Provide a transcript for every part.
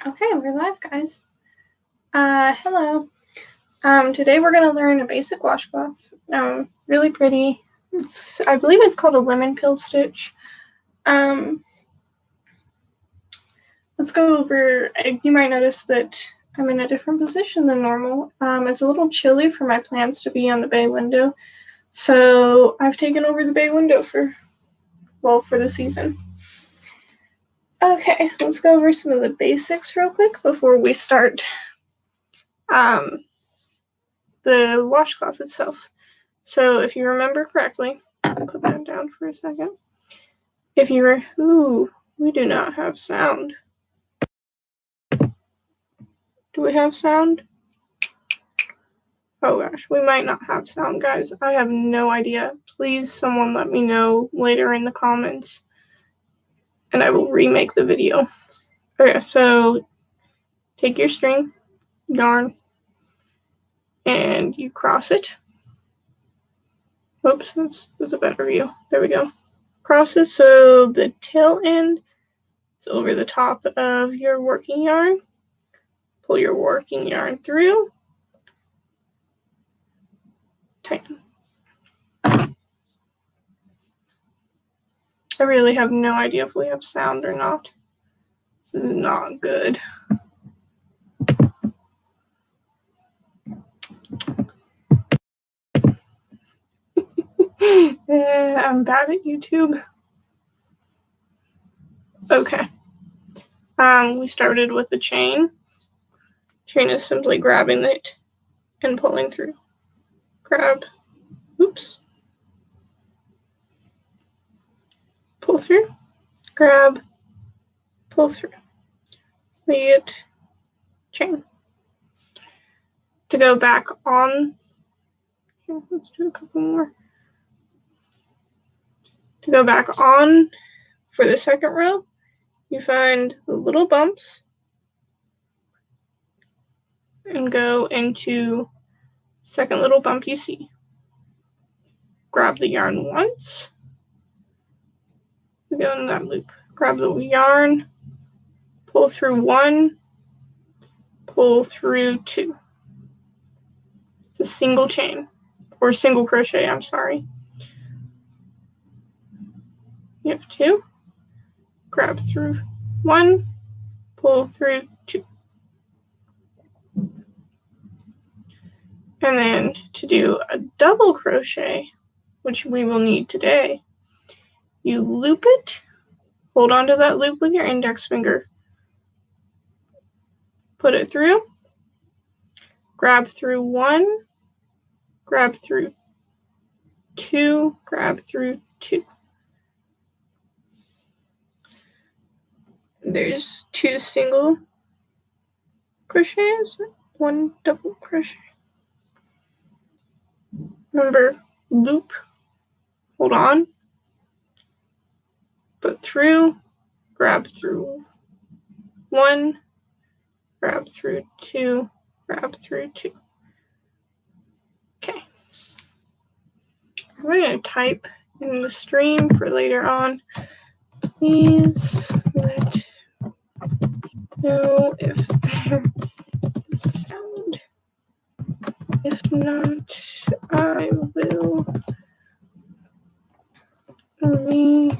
Okay, we're live, guys. Hello. Today we're going to learn a basic washcloth. Really pretty. I believe it's called a lemon peel stitch. Let's go over. You might notice that I'm in a different position than normal. It's a little chilly for my plants to be on the bay window, so I've taken over the bay window for the season. Okay, let's go over some of the basics real quick before we start the washcloth itself. So if you remember correctly, I'll put that down for a second. We do not have sound. Do we have sound? Oh gosh, we might not have sound, guys. I have no idea. Please, someone let me know later in the comments, and I will remake the video. Okay, so take your string, yarn, and you cross it. Oops, that's a better view. There we go. Cross it so the tail end is over the top of your working yarn. Pull your working yarn through. Tighten. I really have no idea if we have sound or not. This is not good. I'm bad at YouTube. Okay. We started with the chain. Chain is simply grabbing it and pulling through. Grab. Oops. Pull through. Grab. Pull through. Lead. Chain. To go back on. Let's do a couple more. To go back on for the second row, you find the little bumps and go into second little bump you see. Grab the yarn once. Go in that loop. Grab the yarn, pull through one, pull through two. It's a single chain, or single crochet, I'm sorry. You have two. Grab through one, pull through two. And then to do a double crochet, which we will need today, you loop it, hold onto that loop with your index finger, put it through, grab through one, grab through two, grab through two. There's two single crochets, one double crochet. Remember, loop, hold on, put through, grab through one, grab through two, grab through two. Okay. I'm going to type in the stream for later on. Please let me know if there is sound. If not, I will remake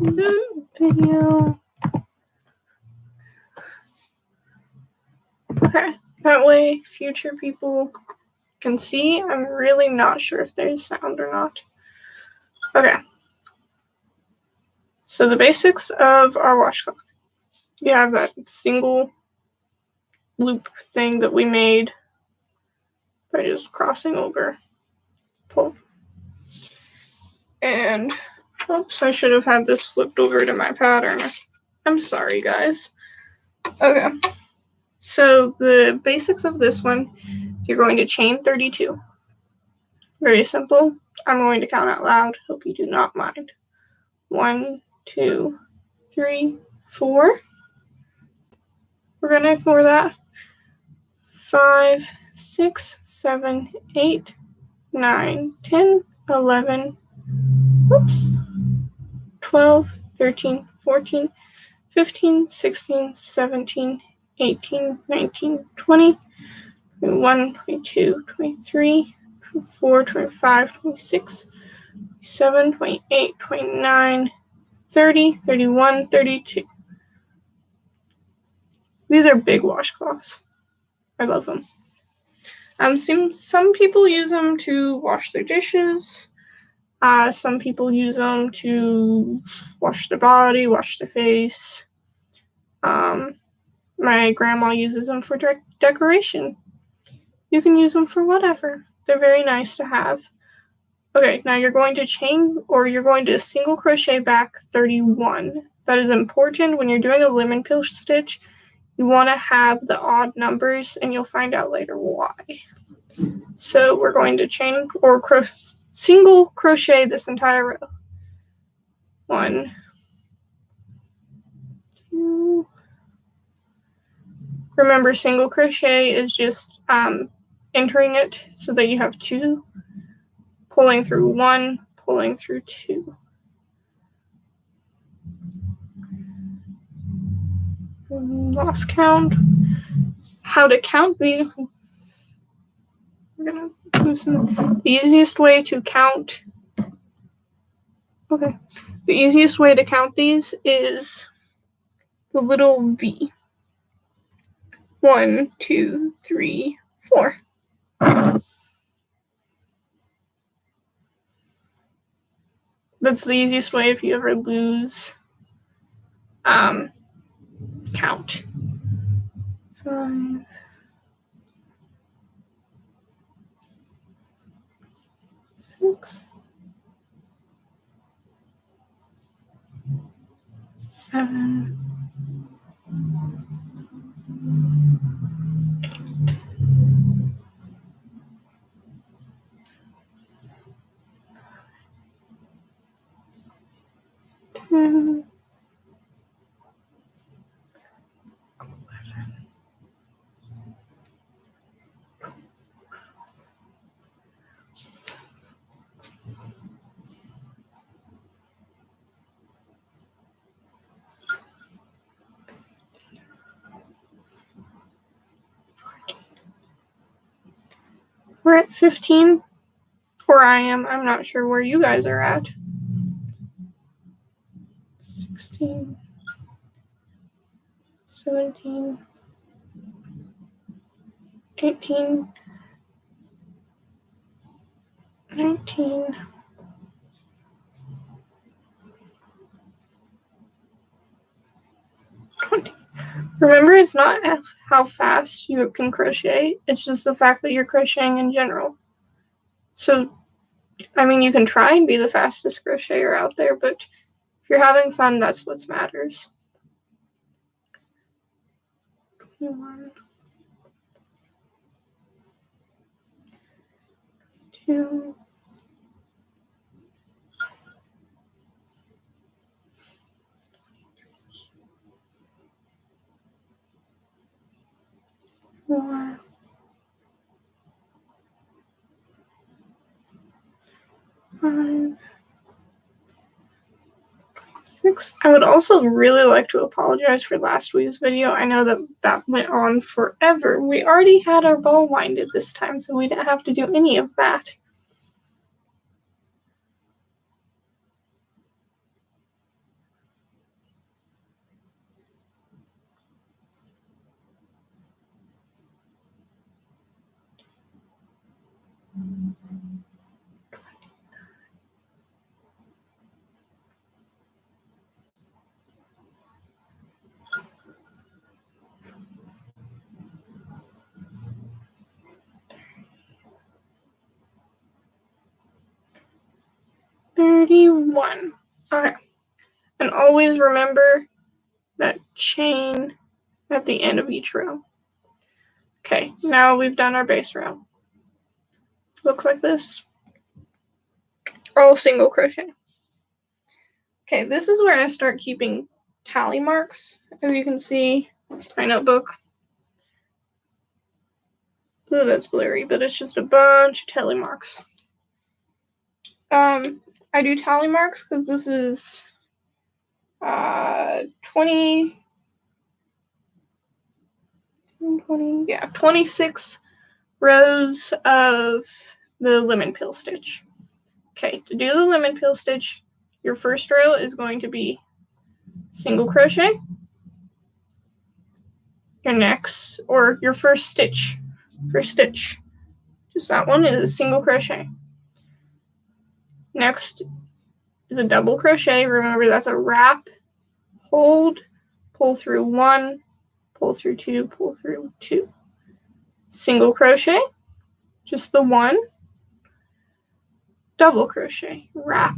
the video. Okay, that way future people can see. I'm really not sure if there's sound or not. Okay. So the basics of our washcloth. You have that single loop thing that we made by just crossing over, pull. And, oops, I should have had this flipped over to my pattern. I'm sorry, guys. Okay. So the basics of this one, you're going to chain 32. Very simple. I'm going to count out loud. Hope you do not mind. 1, 2, 3, 4. We're going to ignore that. 5, 6, 7, 8, 9, 10, 11, 12, 13, 14, 15, 16, 17, 18, 19, 20, 21, 22, 23, 24, 25, 26, 27, 28, 29, 30, 31, 32. These are big washcloths. I love them. Some people use them to wash their dishes. Some people use them to wash their body, wash their face. My grandma uses them for decoration. You can use them for whatever. They're very nice to have. Okay, now you're going to chain, or you're going to single crochet back 31. That is important when you're doing a lemon peel stitch. You want to have the odd numbers, and you'll find out later why. So we're going to chain or single crochet this entire row. 1, 2. Remember, single crochet is just entering it so that you have 2, pulling through 1, pulling through 2. Lost count. How to count these? We're gonna loosen. The easiest way to count. Okay. The easiest way to count these is the little V. 1, 2, 3, 4. That's the easiest way if you ever lose count. 5, 6, 7, 8. 10, 11. We're at 15, or I am. I'm not sure where you guys are at. 16, 17, 18, 19, 20. Remember, it's not how fast you can crochet. It's just the fact that you're crocheting in general. So, I mean, you can try and be the fastest crocheter out there, but if you're having fun, that's what matters. 21, 2, 4, 5, 6. I would also really like to apologize for last week's video. I know that went on forever. We already had our ball winded this time, so we didn't have to do any of that. $31. Okay. And always remember that chain at the end of each row. Okay, now we've done our base row. Looks like this. All single crochet. Okay, this is where I start keeping tally marks. As you can see, my notebook. Ooh, that's blurry, but it's just a bunch of tally marks. I do tally marks because this is 20, 26 rows of the lemon peel stitch. Okay, to do the lemon peel stitch, your first row is going to be single crochet. Your next, or your first stitch, just that one is a single crochet. Next is a double crochet. Remember, that's a wrap, hold, pull through 1, pull through 2, pull through 2. Single crochet, just the 1, double crochet, wrap,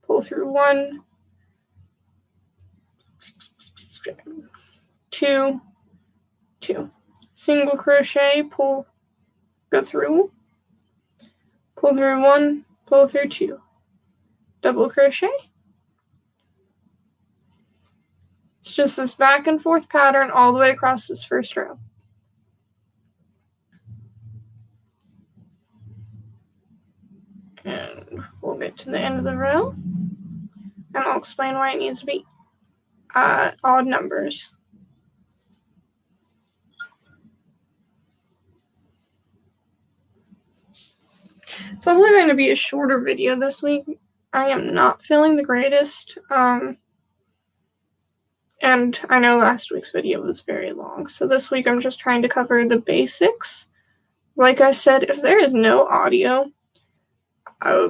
pull through 1, 2, 2. Single crochet, pull, go through, pull through 1, pull through 2. Double crochet. It's just this back and forth pattern all the way across this first row. And we'll get to the end of the row, and I'll explain why it needs to be odd numbers. It's also going to be a shorter video this week. I am not feeling the greatest, and I know last week's video was very long, so this week I'm just trying to cover the basics. Like I said, if there is no audio,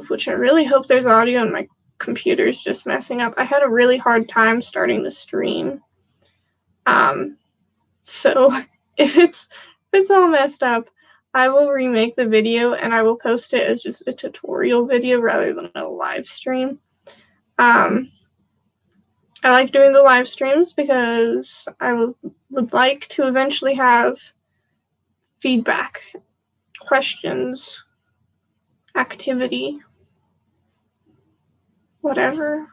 which I really hope there's audio and my computer's just messing up. I had a really hard time starting the stream. So if it's all messed up, I will remake the video and I will post it as just a tutorial video rather than a live stream. I like doing the live streams because I would like to eventually have feedback, questions, activity, whatever.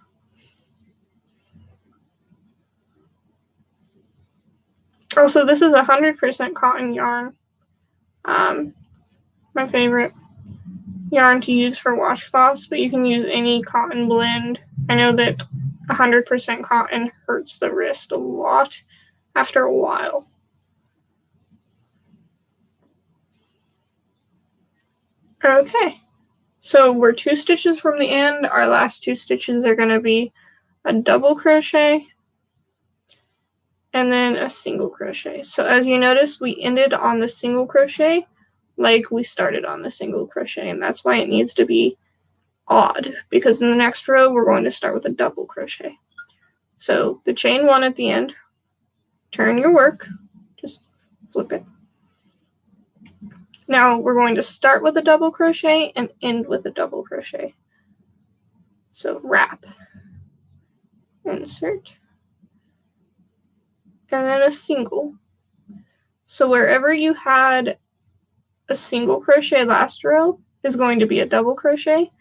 Also, this is 100% cotton yarn. My favorite yarn to use for washcloths, but you can use any cotton blend. I know that 100% cotton hurts the wrist a lot after a while. Okay, so we're 2 stitches from the end. Our last 2 stitches are going to be a double crochet and then a single crochet. So as you notice, we ended on the single crochet like we started on the single crochet, and that's why it needs to be odd, because in the next row we're going to start with a double crochet. So the chain 1 at the end, turn your work, just flip it. Now we're going to start with a double crochet and end with a double crochet. So wrap, insert, and then a single. So wherever you had a single crochet last row is going to be a double crochet.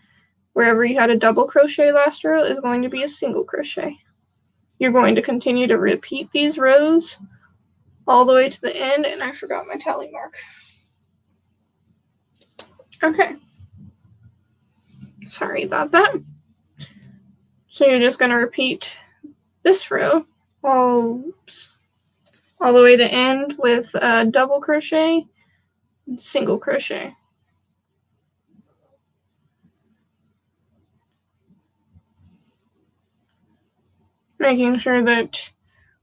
Wherever you had a double crochet last row is going to be a single crochet. You're going to continue to repeat these rows all the way to the end, and I forgot my tally mark. Okay. Sorry about that. So you're just going to repeat this row all the way to end with a double crochet, single crochet. Making sure that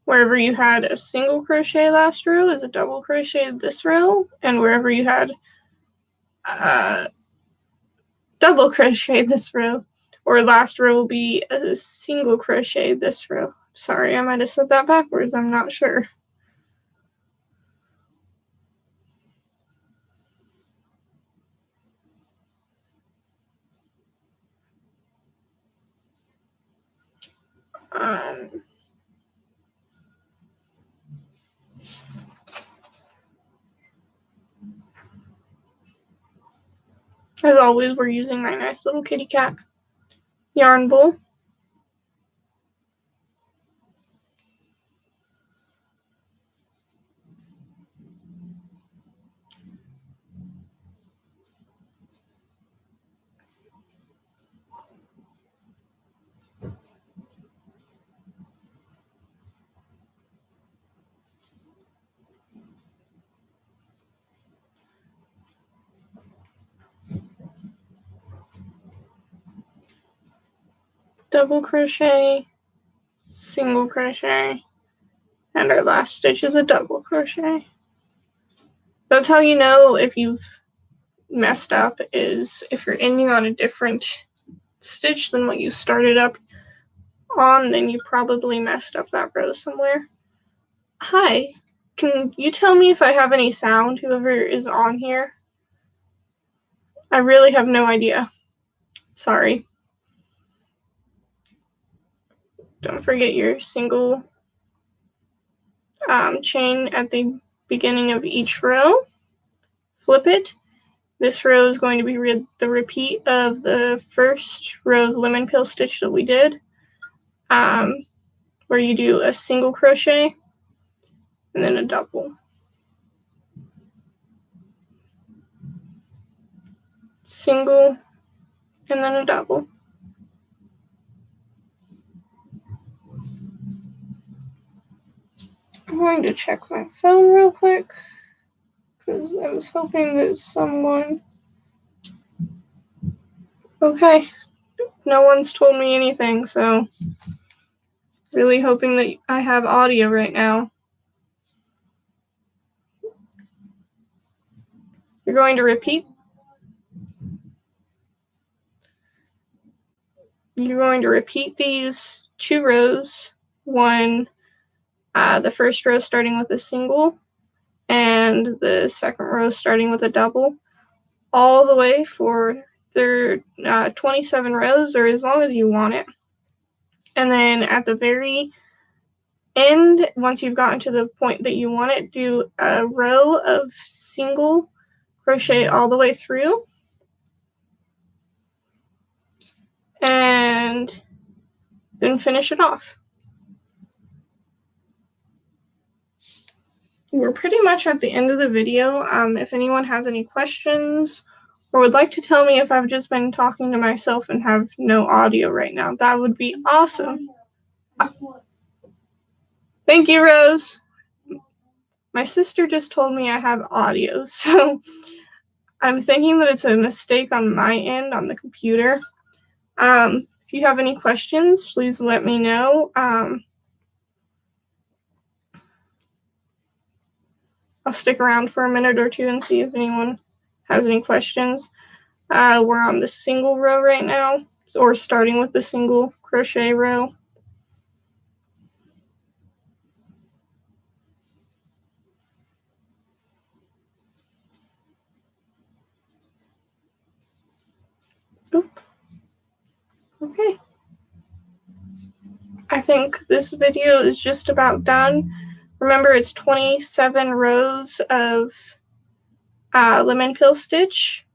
wherever you had a single crochet last row is a double crochet this row, and wherever you had double crochet this row, or last row will be a single crochet this row. Sorry, I might have said that backwards, I'm not sure. As always, we're using my nice little kitty cat yarn bowl. double crochet, single crochet, and our last stitch is a double crochet. That's how you know if you've messed up, is if you're ending on a different stitch than what you started up on, then you probably messed up that row somewhere. Hi, can you tell me if I have any sound, whoever is on here? I really have no idea. Sorry. Don't forget your single chain at the beginning of each row. Flip it. This row is going to be the repeat of the first row of lemon peel stitch that we did, where you do a single crochet and then a double. Single and then a double. I'm going to check my phone real quick because I was hoping that someone... Okay, no one's told me anything, so really hoping that I have audio right now. You're going to repeat. You're going to repeat these 2 rows. The first row starting with a single, and the second row starting with a double, all the way for 27 rows, or as long as you want it. And then at the very end, once you've gotten to the point that you want it, do a row of single crochet all the way through, and then finish it off. We're pretty much at the end of the video. If anyone has any questions or would like to tell me if I've just been talking to myself and have no audio right now, that would be awesome. Thank you, Rose. My sister just told me I have audio, so I'm thinking that it's a mistake on my end on the computer. If you have any questions, please let me know. I'll stick around for a minute or two and see if anyone has any questions. We're on the single row right now, or starting with the single crochet row. Oop. Okay. I think this video is just about done. Remember, it's 27 rows of lemon peel stitch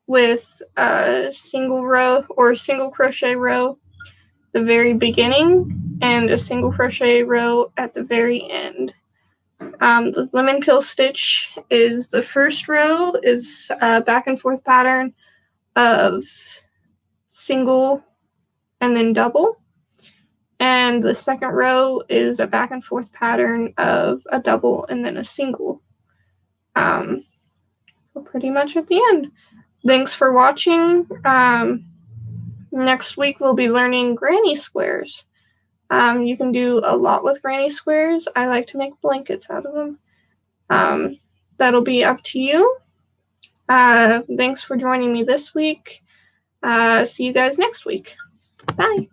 with a single row or single crochet row at the very beginning and a single crochet row at the very end. The lemon peel stitch is the first row is a back and forth pattern of single and then double. And the second row is a back and forth pattern of a double and then a single. We're pretty much at the end. Thanks for watching. Next week we'll be learning granny squares. You can do a lot with granny squares. I like to make blankets out of them. That'll be up to you. Thanks for joining me this week. See you guys next week. Bye.